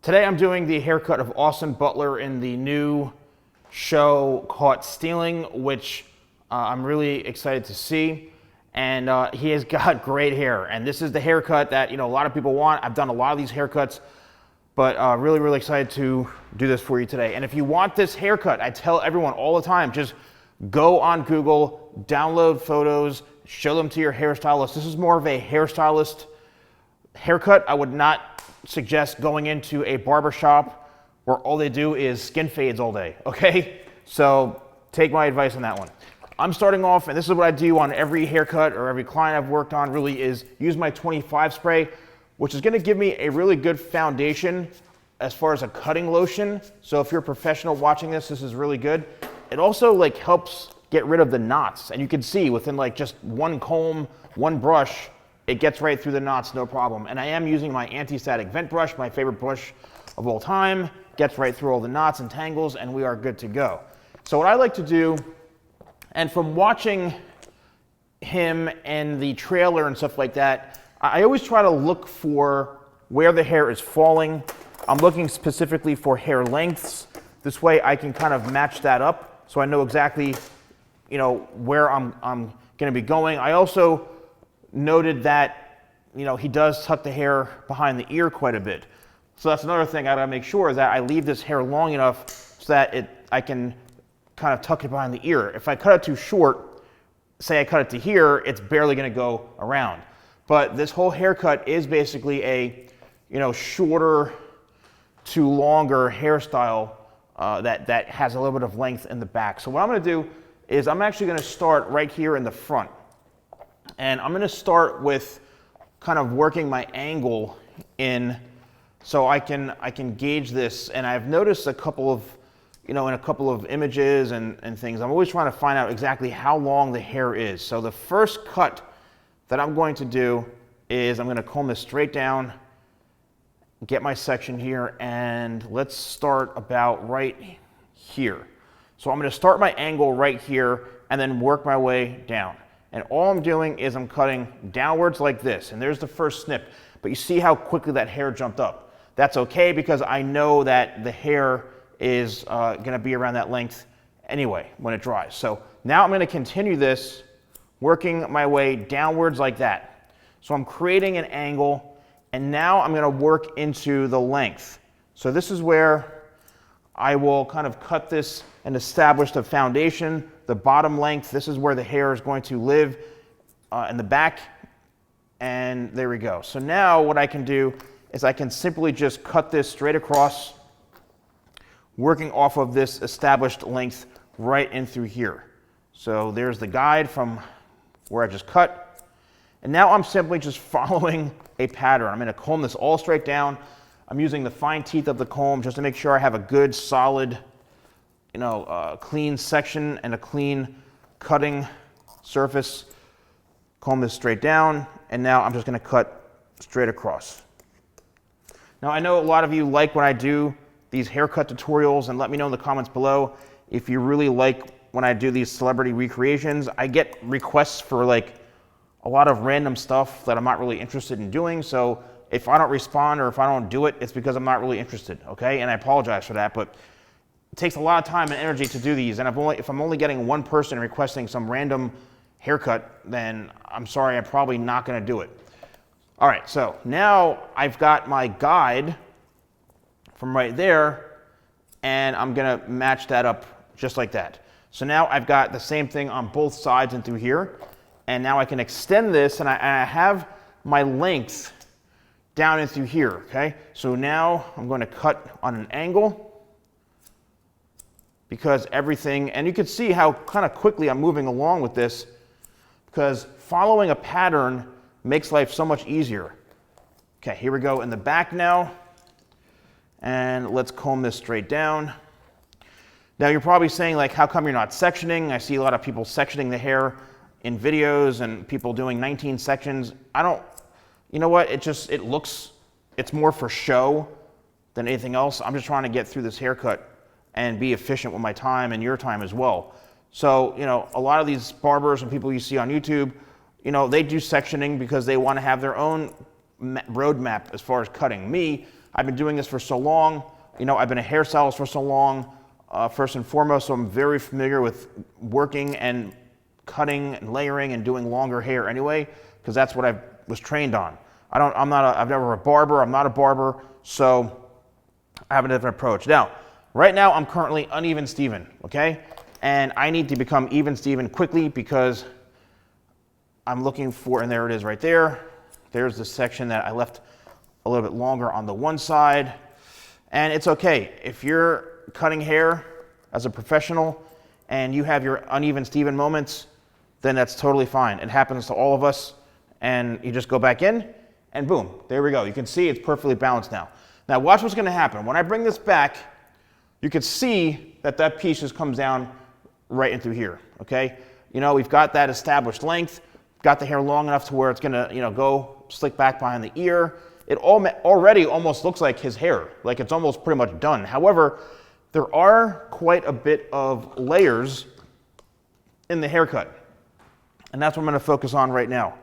Today I'm doing the haircut of Austin Butler in the new show Caught Stealing, which I'm really excited to see. And he has got great hair. And this is the haircut that a lot of people want. I've done a lot of these haircuts, but really excited to do this for you today. And if you want this haircut, I tell everyone all the time, just go on Google, download photos, show them to your hairstylist. This is more of a hairstylist haircut. I would not suggest going into a barbershop where all they do is skin fades all day, okay? So take my advice on that one. I'm starting off, and this is what I do on every haircut or every client I've worked on, really is use my 25 spray, which is gonna give me a really good foundation as far as a cutting lotion. So if you're a professional watching this, this is really good. It also helps get rid of the knots, and you can see within just one comb, one brush, it gets right through the knots, no problem. And I am using my anti-static vent brush, my favorite brush of all time. Gets right through all the knots and tangles, and we are good to go. So what I like to do, and from watching him and the trailer and stuff like that, I always try to look for where the hair is falling. I'm looking specifically for hair lengths. This way I can kind of match that up so I know exactly where I'm gonna be going. I also noted that he does tuck the hair behind the ear quite a bit. So that's another thing I gotta make sure that I leave this hair long enough so that I can kind of tuck it behind the ear. If I cut it too short, say I cut it to here, it's barely gonna go around. But this whole haircut is basically a shorter to longer hairstyle that has a little bit of length in the back. So what I'm gonna do is I'm actually gonna start right here in the front. And I'm gonna start with kind of working my angle in so I can gauge this. And I've noticed a couple of, in a couple of images and things, I'm always trying to find out exactly how long the hair is. So the first cut that I'm going to do is I'm gonna comb this straight down, get my section here, and let's start about right here. So I'm gonna start my angle right here and then work my way down. And all I'm doing is I'm cutting downwards like this. And there's the first snip. But you see how quickly that hair jumped up. That's okay because I know that the hair is gonna be around that length anyway when it dries. So now I'm gonna continue this, working my way downwards like that. So I'm creating an angle, and now I'm gonna work into the length. So this is where I will kind of cut this and establish the foundation, the bottom length. This is where the hair is going to live in the back. And there we go. So now what I can do is I can simply just cut this straight across, working off of this established length right in through here. So there's the guide from where I just cut. And now I'm simply just following a pattern. I'm gonna comb this all straight down. I'm using the fine teeth of the comb just to make sure I have a good solid clean section and a clean cutting surface. Comb this straight down, and now I'm just gonna cut straight across. Now I know a lot of you like when I do these haircut tutorials, and let me know in the comments below if you really like when I do these celebrity recreations. I get requests for a lot of random stuff that I'm not really interested in doing, so if I don't respond or if I don't do it, it's because I'm not really interested, okay? And I apologize for that, but it takes a lot of time and energy to do these, and if I'm only getting one person requesting some random haircut, then I'm sorry, I'm probably not gonna do it. All right, so now I've got my guide from right there, and I'm gonna match that up just like that. So now I've got the same thing on both sides and through here, and now I can extend this, and I have my length down and through here, okay? So now I'm going to cut on an angle because everything, and you can see how kind of quickly I'm moving along with this because following a pattern makes life so much easier. Okay, here we go in the back now, and let's comb this straight down. Now you're probably saying how come you're not sectioning? I see a lot of people sectioning the hair in videos and people doing 19 sections. You know what, it's more for show than anything else. I'm just trying to get through this haircut and be efficient with my time and your time as well. So, a lot of these barbers and people you see on YouTube, they do sectioning because they want to have their own roadmap as far as cutting. Me, I've been doing this for so long. You know, I've been a hairstylist for so long, first and foremost, so I'm very familiar with working and cutting and layering and doing longer hair anyway, because that's what I was trained on. I've never a barber, I'm not a barber, so I have a different approach. Now, right now I'm currently uneven Steven, okay? And I need to become even Steven quickly because I'm looking for, and there it is right there. There's the section that I left a little bit longer on the one side. And it's okay. If you're cutting hair as a professional and you have your uneven Steven moments, then that's totally fine. It happens to all of us. And you just go back in and boom, there we go. You can see it's perfectly balanced now. Now watch what's gonna happen. When I bring this back, you can see that that piece just comes down right into here, okay? You know, we've got that established length, got the hair long enough to where it's gonna, you know, go slick back behind the ear. It already almost looks like his hair, like it's almost pretty much done. However, there are quite a bit of layers in the haircut. And that's what I'm gonna focus on right now,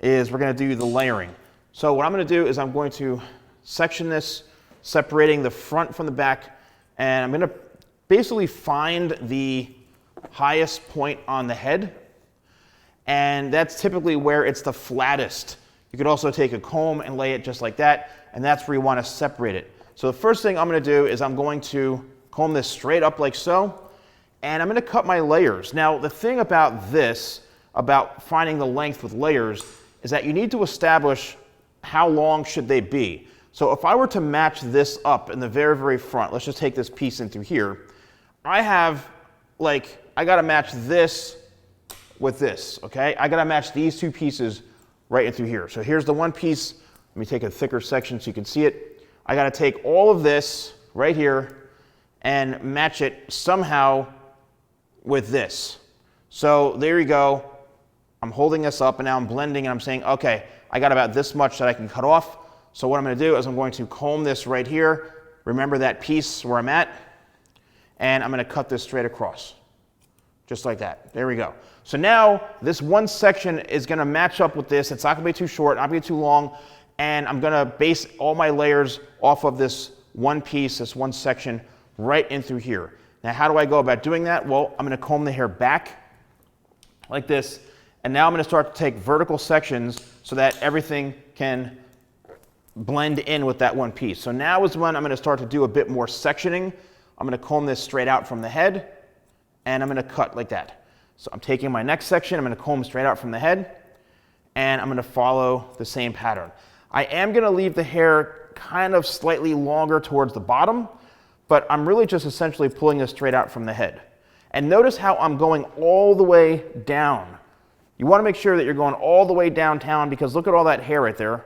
is we're gonna do the layering. So what I'm gonna do is I'm going to section this, separating the front from the back, and I'm gonna basically find the highest point on the head, and that's typically where it's the flattest. You could also take a comb and lay it just like that, and that's where you want to separate it. So the first thing I'm going to do is I'm going to comb this straight up like so, and I'm going to cut my layers. Now the thing about this, about finding the length with layers, is that you need to establish how long should they be. So if I were to match this up in the very, very front, let's just take this piece in through here, I got to match this with this, okay? I got to match these two pieces right in through here. So here's the one piece. Let me take a thicker section so you can see it. I got to take all of this right here and match it somehow with this. So there you go. I'm holding this up and now I'm blending and I'm saying, okay, I got about this much that I can cut off. So what I'm going to do is I'm going to comb this right here. Remember that piece where I'm at, and I'm going to cut this straight across. Just like that. There we go. So now this one section is going to match up with this. It's not going to be too short, not going to be too long, and I'm going to base all my layers off of this one piece, this one section, right in through here. Now how do I go about doing that? Well, I'm going to comb the hair back like this, and now I'm going to start to take vertical sections so that everything can blend in with that one piece. So now is when I'm going to start to do a bit more sectioning. I'm going to comb this straight out from the head, and I'm going to cut like that. So I'm taking my next section, I'm going to comb straight out from the head, and I'm going to follow the same pattern. I am going to leave the hair kind of slightly longer towards the bottom, but I'm really just essentially pulling this straight out from the head. And notice how I'm going all the way down. You want to make sure that you're going all the way downtown, because look at all that hair right there.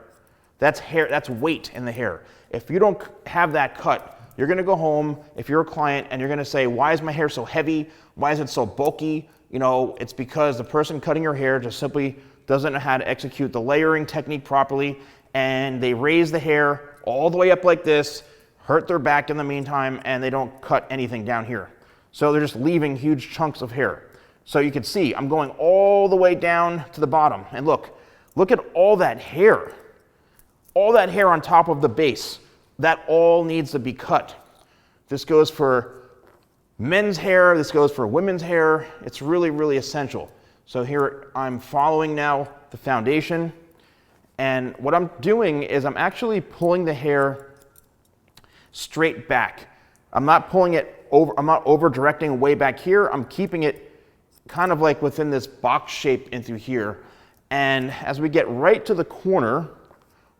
That's hair, that's weight in the hair. If you don't have that cut, you're going to go home, if you're a client, and you're going to say, why is my hair so heavy? Why is it so bulky? You know, it's because the person cutting your hair just simply doesn't know how to execute the layering technique properly, and they raise the hair all the way up like this, hurt their back in the meantime, and they don't cut anything down here. So they're just leaving huge chunks of hair. So you can see I'm going all the way down to the bottom, and look at all that hair. All that hair on top of the base. That all needs to be cut. This goes for men's hair, this goes for women's hair. It's really, really essential. So here I'm following now the foundation, and what I'm doing is I'm actually pulling the hair straight back. I'm not pulling it over, I'm not over directing way back here. I'm keeping it kind of like within this box shape into here. And as we get right to the corner,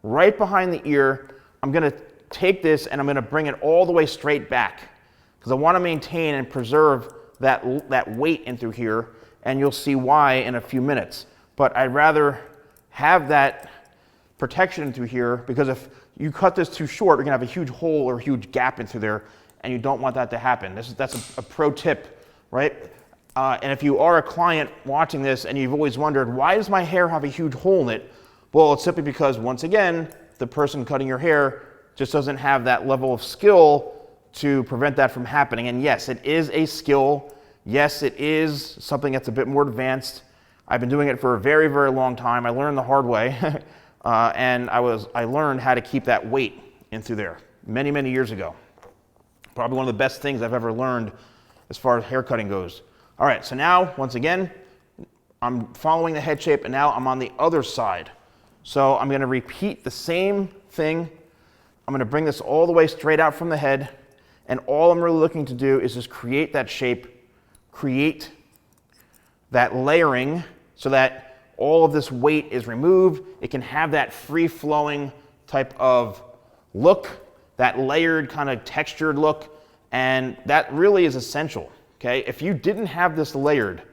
right behind the ear, I'm going to take this and I'm going to bring it all the way straight back, because I want to maintain and preserve that weight in through here, and you'll see why in a few minutes. But I'd rather have that protection through here, because if you cut this too short, you're going to have a huge hole or a huge gap into there, and you don't want that to happen. That's a pro tip, right? And if you are a client watching this and you've always wondered, why does my hair have a huge hole in it? Well, it's simply because, once again, the person cutting your hair just doesn't have that level of skill to prevent that from happening. And yes, it is a skill. Yes, it is something that's a bit more advanced. I've been doing it for a very, very long time. I learned the hard way, and I learned how to keep that weight in through there. many, many years ago. Probably one of the best things I've ever learned as far as haircutting goes. All right, so now, once again, I'm following the head shape, and now I'm on the other side. So I'm gonna repeat the same thing. I'm gonna bring this all the way straight out from the head, and all I'm really looking to do is just create that shape, create that layering so that all of this weight is removed. It can have that free-flowing type of look, that layered kind of textured look, and that really is essential, okay? If you didn't have this layered,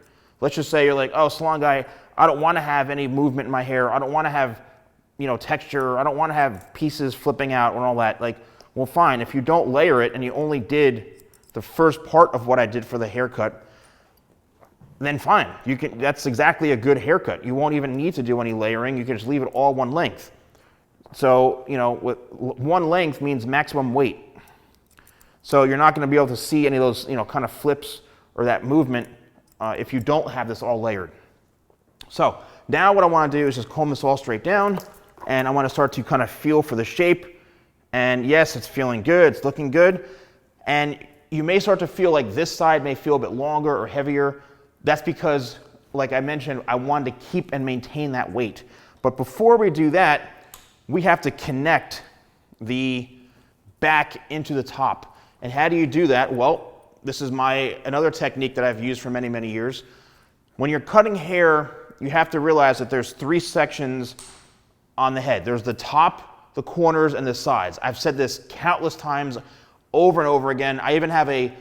let's just say you're like, oh, salon guy, I don't want to have any movement in my hair. I don't want to have, you know, texture. I don't want to have pieces flipping out and all that. Like, well, fine. If you don't layer it and you only did the first part of what I did for the haircut, then fine. You can. That's exactly a good haircut. You won't even need to do any layering. You can just leave it all one length. So, you know, with one length means maximum weight. So you're not going to be able to see any of those, you know, kind of flips or that movement if you don't have this all layered. So now what I want to do is just comb this all straight down, and I want to start to kind of feel for the shape. And yes, it's feeling good. It's looking good. And you may start to feel like this side may feel a bit longer or heavier. That's because, like I mentioned, I wanted to keep and maintain that weight. But before we do that, we have to connect the back into the top. And how do you do that? Well, this is another technique that I've used for many, many years. When you're cutting hair, you have to realize that there's 3 sections on the head. There's the top, the corners, and the sides. I've said this countless times over and over again. I even have a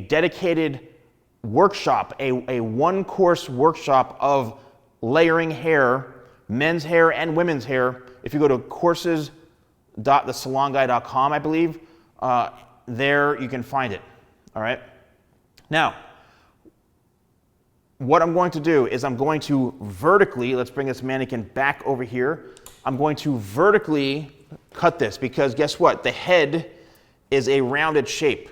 dedicated workshop, a one-course workshop of layering hair, men's hair and women's hair. If you go to courses.thesalonguy.com, I believe, there you can find it. All right. Now, what I'm going to do is I'm going to vertically, let's bring this mannequin back over here. I'm going to vertically cut this because guess what? The head is a rounded shape.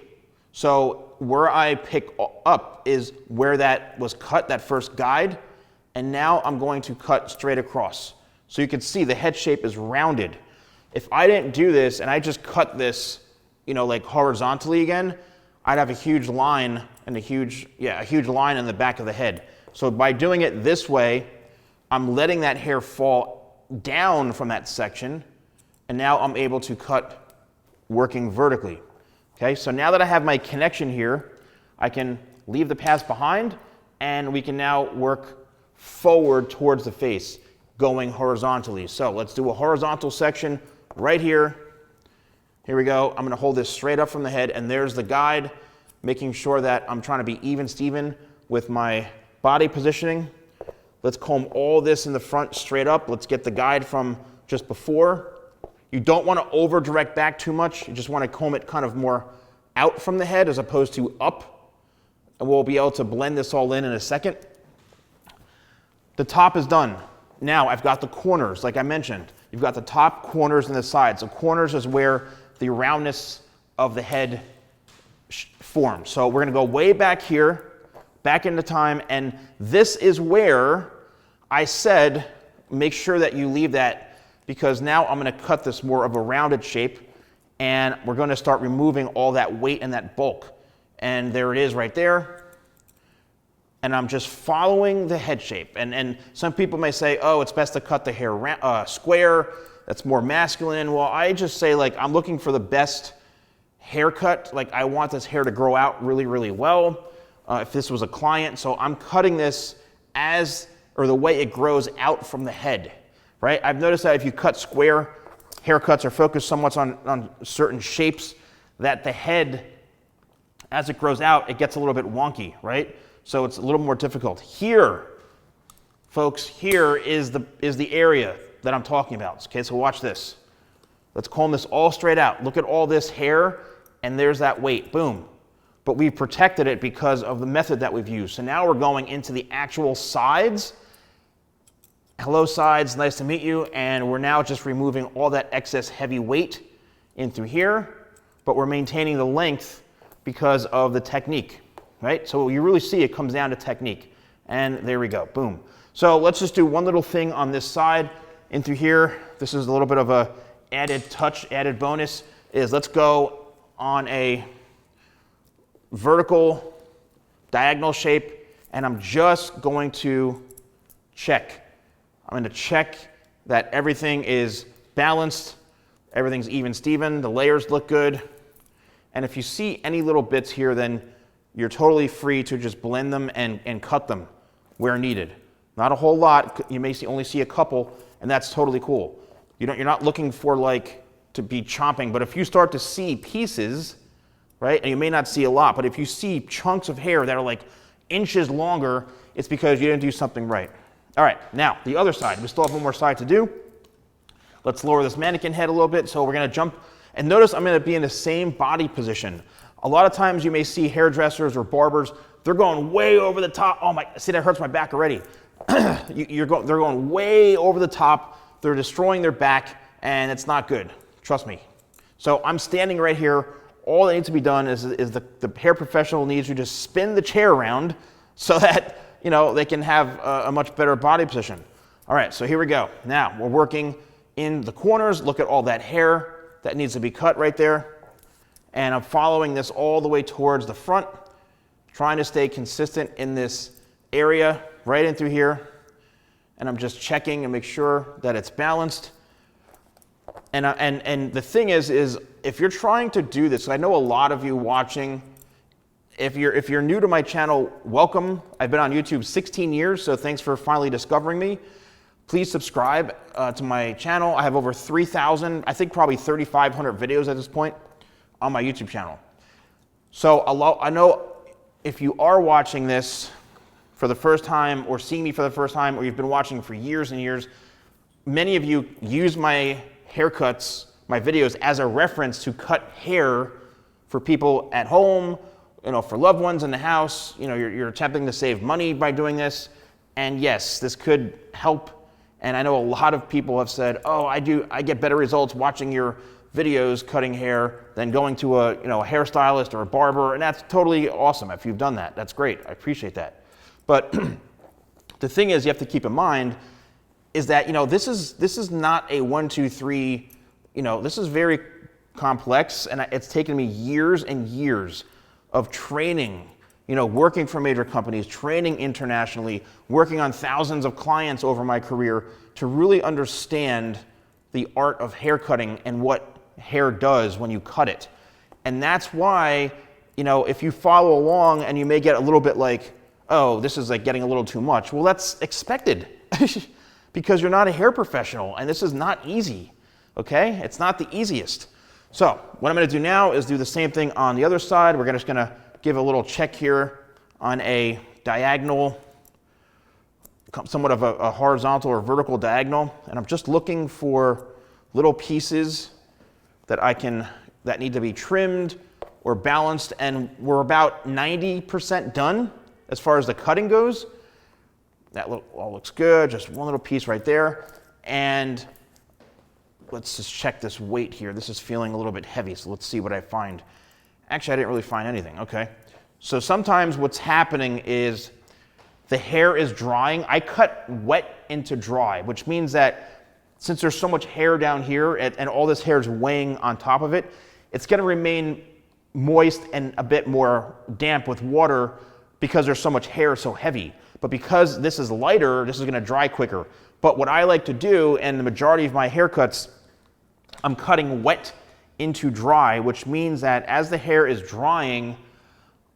So where I pick up is where that was cut, that first guide. And now I'm going to cut straight across. So you can see the head shape is rounded. If I didn't do this and I just cut this, you know, like horizontally again, I'd have a huge line and a huge line in the back of the head. So by doing it this way, I'm letting that hair fall down from that section, and now I'm able to cut working vertically. Okay, so now that I have my connection here, I can leave the paths behind, and we can now work forward towards the face, going horizontally. So let's do a horizontal section right here. Here we go. I'm going to hold this straight up from the head, and there's the guide, making sure that I'm trying to be even Steven with my body positioning. Let's comb all this in the front straight up. Let's get the guide from just before. You don't want to over direct back too much. You just want to comb it kind of more out from the head as opposed to up. And we'll be able to blend this all in a second. The top is done. Now I've got the corners, like I mentioned. You've got the top, corners, and the sides. So corners is where the roundness of the head forms. So we're going to go way back here, back into time, and this is where I said make sure that you leave that, because now I'm going to cut this more of a rounded shape, and we're going to start removing all that weight and that bulk. And there it is right there. And I'm just following the head shape. And some people may say, oh, it's best to cut the hair square. That's more masculine. Well, I just say, like, I'm looking for the best haircut. Like, I want this hair to grow out really, really well. If this was a client, so I'm cutting this the way it grows out from the head, right? I've noticed that if you cut square, haircuts are focused somewhat on certain shapes, that the head, as it grows out, it gets a little bit wonky, right? So it's a little more difficult. Here, folks, here is the area that I'm talking about. Okay, so watch this. Let's comb this all straight out. Look at all this hair, and there's that weight, boom. But we've protected it because of the method that we've used. So now we're going into the actual sides. Hello, sides, nice to meet you. And we're now just removing all that excess heavy weight in through here, but we're maintaining the length because of the technique. Right? So you really see it comes down to technique. And there we go, boom. So let's just do one little thing on this side in through here. This is a little bit of a added touch, added bonus. is let's go on a vertical diagonal shape, and I'm just going to check. I'm going to check that everything is balanced, everything's even Steven, the layers look good. And if you see any little bits here, then you're totally free to just blend them and cut them where needed. Not a whole lot, you may only see a couple, and that's totally cool. You're not looking for like to be chomping, but if you start to see pieces, right, and you may not see a lot, but if you see chunks of hair that are like inches longer, it's because you didn't do something right. All right, now the other side. We still have one more side to do. Let's lower this mannequin head a little bit. So we're gonna jump, and notice I'm gonna be in the same body position. A lot of times you may see hairdressers or barbers, they're going way over the top. Oh my, see that hurts my back already. They're going way over the top. They're destroying their back, and it's not good, trust me. So I'm standing right here. All that needs to be done is the hair professional needs to just spin the chair around so that, you know, they can have a much better body position. All right, so here we go. Now we're working in the corners. Look at all that hair that needs to be cut right there. And I'm following this all the way towards the front, trying to stay consistent in this area right in through here. And I'm just checking and make sure that it's balanced. And the thing is if you're trying to do this, I know a lot of you watching, if you're new to my channel, welcome. I've been on YouTube 16 years, so thanks for finally discovering me. Please subscribe to my channel. I have over 3,000, I think probably 3,500 videos at this point on my YouTube channel. So I know if you are watching this for the first time or seeing me for the first time, or you've been watching for years and years, many of you use my haircuts, my videos as a reference to cut hair for people at home, you know, for loved ones in the house. You know, you're attempting to save money by doing this. And yes, this could help. And I know a lot of people have said, oh, I get better results watching your videos cutting hair than going to a hairstylist or a barber. And that's totally awesome. If you've done that, that's great. I appreciate that. But the thing is, you have to keep in mind is that, this is not a 1, 2, 3, this is very complex, and it's taken me years and years of training, working for major companies, training internationally, working on thousands of clients over my career to really understand the art of hair cutting and what hair does when you cut it. And that's why, if you follow along and you may get a little bit like, oh, this is like getting a little too much. Well, that's expected because you're not a hair professional and this is not easy, okay? It's not the easiest. So what I'm gonna do now is do the same thing on the other side. We're just gonna give a little check here on a diagonal, somewhat of a horizontal or vertical diagonal. And I'm just looking for little pieces that need to be trimmed or balanced. And we're about 90% done as far as the cutting goes. That all looks good, just one little piece right there. And let's just check this weight here. This is feeling a little bit heavy, so let's see what I find. Actually, I didn't really find anything, okay. So sometimes what's happening is the hair is drying. I cut wet into dry, which means that since there's so much hair down here and all this hair is weighing on top of it, it's gonna remain moist and a bit more damp with water because there's so much hair so heavy. But because this is lighter, this is gonna dry quicker. But what I like to do, and the majority of my haircuts, I'm cutting wet into dry, which means that as the hair is drying,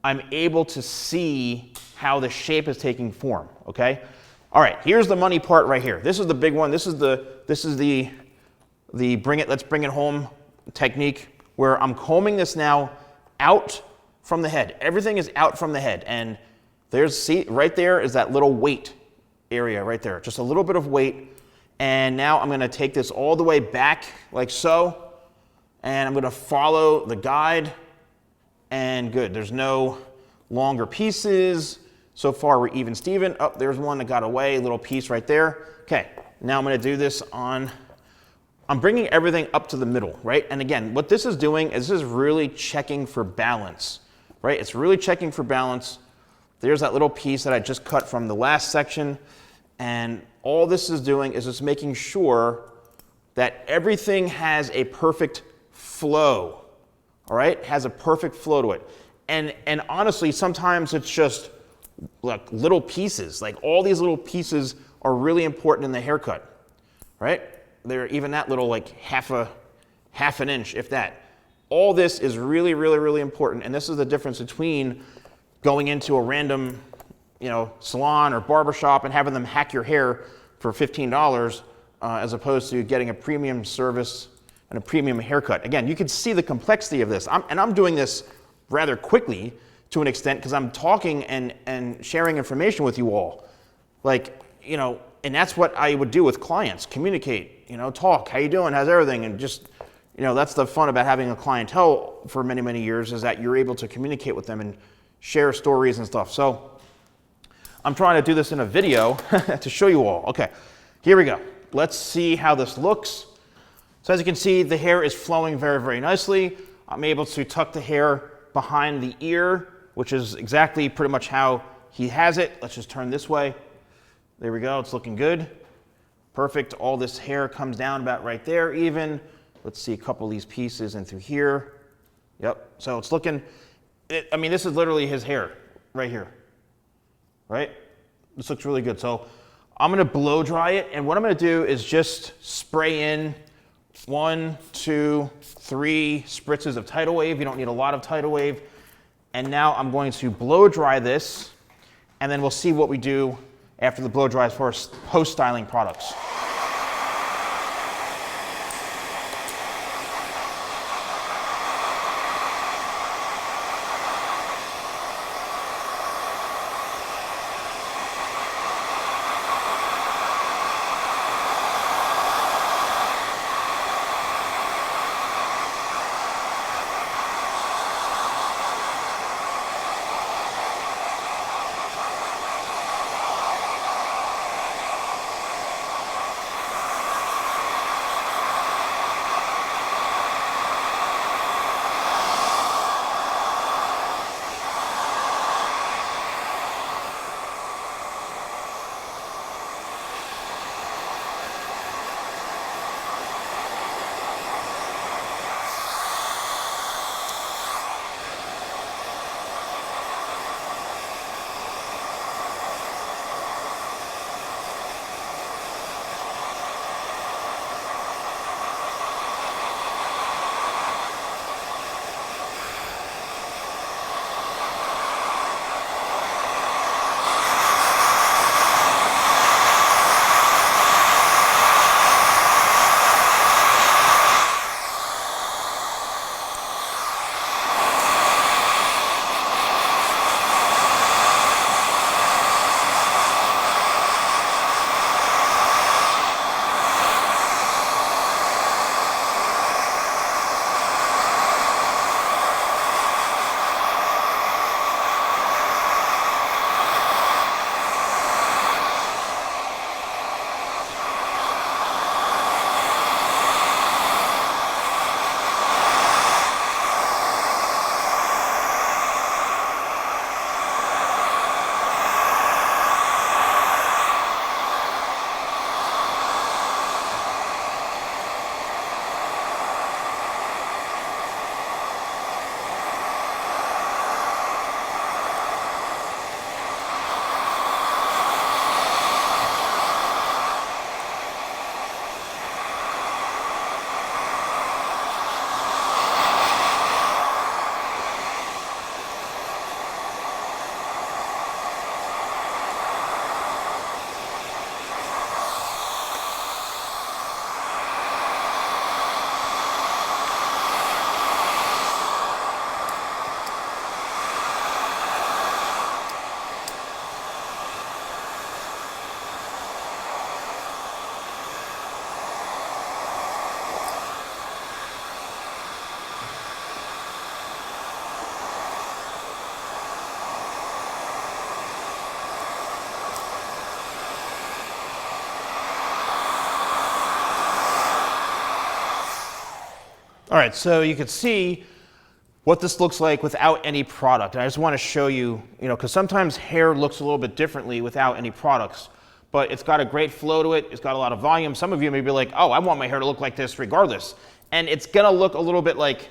I'm able to see how the shape is taking form, okay? All right, here's the money part right here. This is the big one. This is the let's bring it home technique, where I'm combing this now out from the head. Everything is out from the head. And see, right there is that little weight area right there. Just a little bit of weight. And now I'm gonna take this all the way back like so. And I'm gonna follow the guide. And good, there's no longer pieces. So far we're even Steven. Oh, there's one that got away, a little piece right there. Okay, now I'm gonna do this I'm bringing everything up to the middle, right? And again, what this is doing is this is really checking for balance, right? It's really checking for balance. There's that little piece that I just cut from the last section. And all this is doing is just making sure that everything has a perfect flow, all right? Has a perfect flow to it. And honestly, sometimes it's just like little pieces. Like all these little pieces are really important in the haircut, right? They're even that little, like half an inch, if that. All this is really, really, really important. And this is the difference between going into a random, salon or barbershop and having them hack your hair for $15 as opposed to getting a premium service and a premium haircut. Again, you can see the complexity of this. I'm doing this rather quickly to an extent because I'm talking and sharing information with you all. Like, and that's what I would do with clients. Communicate, talk, how you doing, how's everything? And just, that's the fun about having a clientele for many, many years is that you're able to communicate with them and share stories and stuff. So I'm trying to do this in a video to show you all. Okay, here we go. Let's see how this looks. So as you can see, the hair is flowing very, very nicely. I'm able to tuck the hair behind the ear, which is exactly pretty much how he has it. Let's just turn this way. There we go, it's looking good. Perfect, all this hair comes down about right there even. Let's see a couple of these pieces in through here. Yep, so it's looking, this is literally his hair right here, right? This looks really good. So I'm gonna blow dry it, and what I'm gonna do is just spray in 1, 2, 3 spritzes of Tidal Wave. You don't need a lot of Tidal Wave. And now I'm going to blow dry this, and then we'll see what we do after the blow dry as far as post-styling products. All right, so you can see what this looks like without any product. And I just want to show you, because sometimes hair looks a little bit differently without any products, but it's got a great flow to it. It's got a lot of volume. Some of you may be like, oh, I want my hair to look like this regardless. And it's gonna look a little bit like,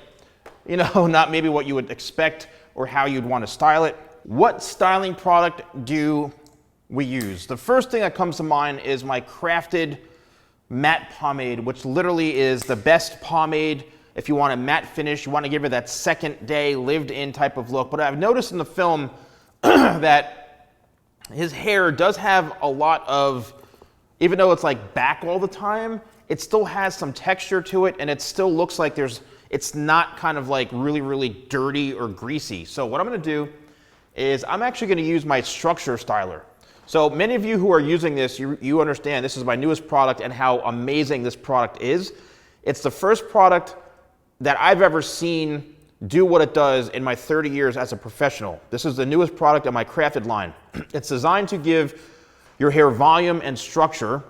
you know, not maybe what you would expect or how you'd want to style it. What styling product do we use? The first thing that comes to mind is my crafted matte pomade, which literally is the best pomade if you want a matte finish, you want to give it that second day lived in type of look. But I've noticed in the film that his hair does have a lot of, even though it's like back all the time, it still has some texture to it, and it still looks like it's not kind of like really, really dirty or greasy. So what I'm gonna do is I'm actually gonna use my structure styler. So many of you who are using this, you understand this is my newest product and how amazing this product is. It's the first product that I've ever seen do what it does in my 30 years as a professional. This is the newest product in my crafted line. It's designed to give your hair volume and structure.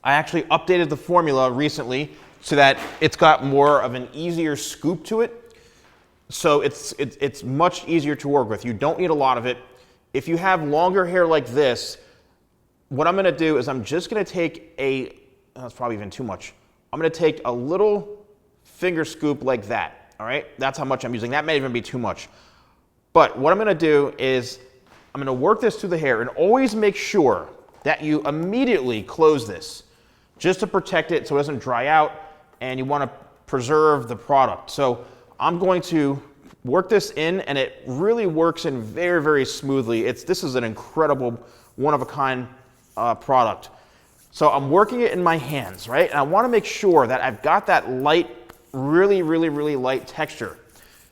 I actually updated the formula recently so that it's got more of an easier scoop to it. So it's much easier to work with. You don't need a lot of it. If you have longer hair like this, what I'm gonna do is I'm just gonna take that's probably even too much. I'm gonna take a little finger scoop like that, all right? That's how much I'm using. That may even be too much. But what I'm gonna do is I'm gonna work this through the hair, and always make sure that you immediately close this just to protect it so it doesn't dry out, and you wanna preserve the product. So I'm going to work this in, and it really works in very, very smoothly. This is an incredible, one-of-a-kind product. So I'm working it in my hands, right? And I wanna make sure that I've got that light, really, really, really light texture.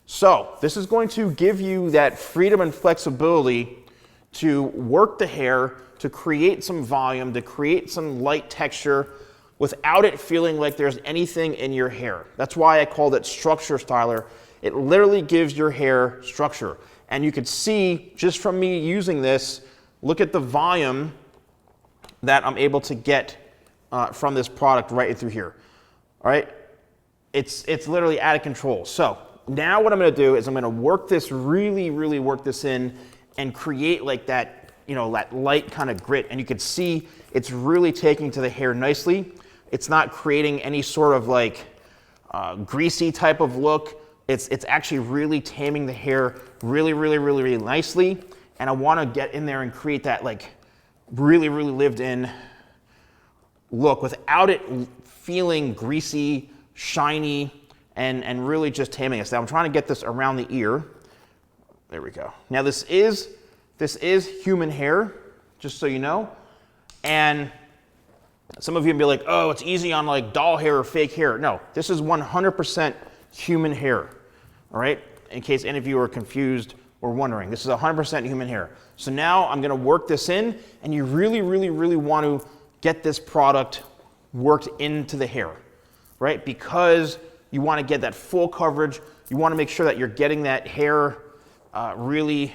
So this is going to give you that freedom and flexibility to work the hair, to create some volume, to create some light texture without it feeling like there's anything in your hair. That's why I called it structure styler. It literally gives your hair structure. And you can see just from me using this, look at the volume that I'm able to get from this product right through here. All right, it's literally out of control. So now what I'm gonna do is I'm gonna work this, really, really work this in and create like that, you know, that light kind of grit. And you can see it's really taking to the hair nicely. It's not creating any sort of like greasy type of look. It's actually really taming the hair really, really, really, really nicely. And I wanna get in there and create that like really, really lived in look without it feeling greasy, shiny, and really just taming us. Now I'm trying to get this around the ear. There we go. Now this is human hair, just so you know. And some of you can be like, oh, it's easy on like doll hair or fake hair. No, this is 100% human hair, all right? In case any of you are confused or wondering, this is 100% human hair. So now I'm gonna work this in, and you really, really, really want to get this product worked into the hair, right? Because you wanna get that full coverage. You wanna make sure that you're getting that hair really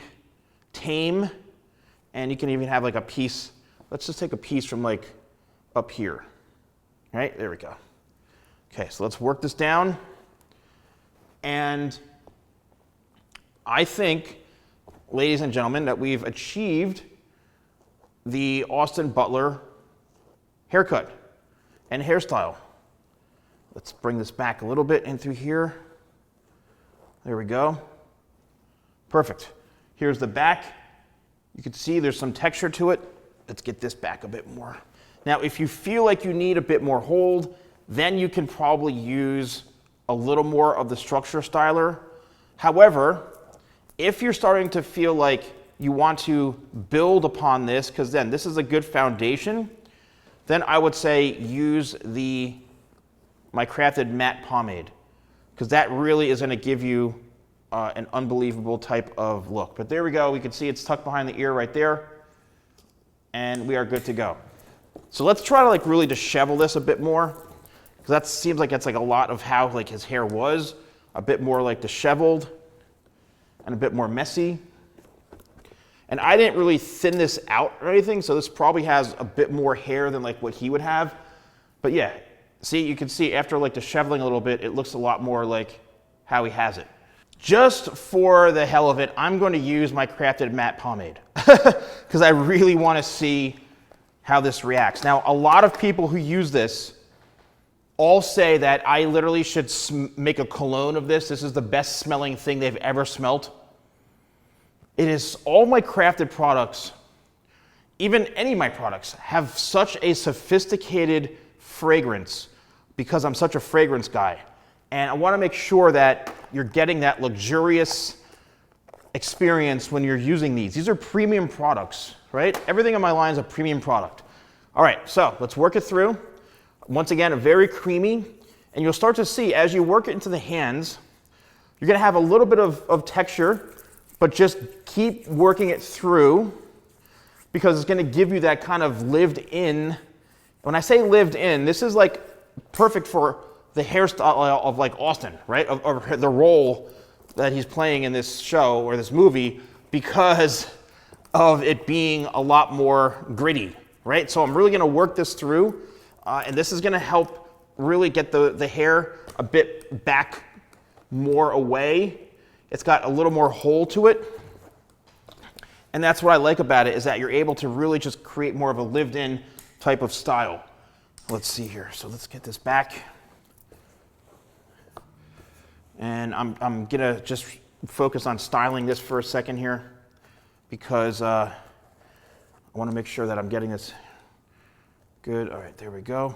tame, and you can even have like a piece. Let's just take a piece from like up here, right? There we go. Okay, so let's work this down. And I think, ladies and gentlemen, that we've achieved the Austin Butler haircut and hairstyle. Let's bring this back a little bit in through here. There we go. Perfect. Here's the back. You can see there's some texture to it. Let's get this back a bit more. Now, if you feel like you need a bit more hold, then you can probably use a little more of the structure styler. However, if you're starting to feel like you want to build upon this, because then this is a good foundation, then I would say use my crafted matte pomade, because that really is going to give you an unbelievable type of look. But there we go. We can see it's tucked behind the ear right there, and we are good to go. So let's try to like really dishevel this a bit more, because that seems like it's like a lot of how like his hair was, a bit more like disheveled and a bit more messy. And I didn't really thin this out or anything, so this probably has a bit more hair than like what he would have. But yeah, see, you can see after like disheveling a little bit, it looks a lot more like how he has it. Just for the hell of it, I'm going to use my crafted matte pomade because I really want to see how this reacts. Now, a lot of people who use this all say that I literally should make a cologne of this. This is the best smelling thing they've ever smelt. It is, all my crafted products, even any of my products, have such a sophisticated fragrance because I'm such a fragrance guy. And I want to make sure that you're getting that luxurious experience when you're using these. These are premium products, right? Everything in my line is a premium product. All right, so let's work it through. Once again, very creamy, and you'll start to see as you work it into the hands, you're gonna have a little bit of texture, but just keep working it through because it's gonna give you that kind of lived in. When I say lived in, this is like perfect for the hairstyle of like Austin, right? Of the role that he's playing in this show or this movie because of it being a lot more gritty, right? So I'm really gonna work this through and this is gonna help really get the hair a bit back more away. It's got a little more hole to it. And that's what I like about it, is that you're able to really just create more of a lived-in type of style. Let's see here. So let's get this back. And I'm gonna just focus on styling this for a second here because I wanna make sure that I'm getting this good. All right, there we go.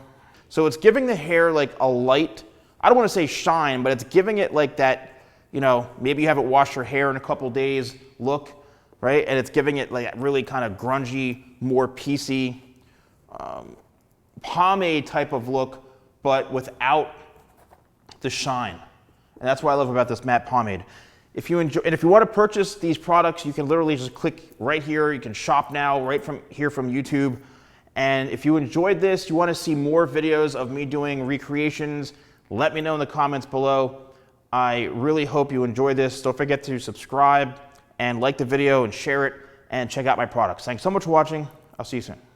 So it's giving the hair like a light, I don't wanna say shine, but it's giving it like that, you know, maybe you haven't washed your hair in a couple days look, right? And it's giving it like really kind of grungy, more piecey, pomade type of look, but without the shine. And that's what I love about this matte pomade. If you enjoy, and if you want to purchase these products, you can literally just click right here. You can shop now right from here from YouTube. And if you enjoyed this, you want to see more videos of me doing recreations, let me know in the comments below. I really hope you enjoyed this. Don't forget to subscribe and like the video and share it and check out my products. Thanks so much for watching. I'll see you soon.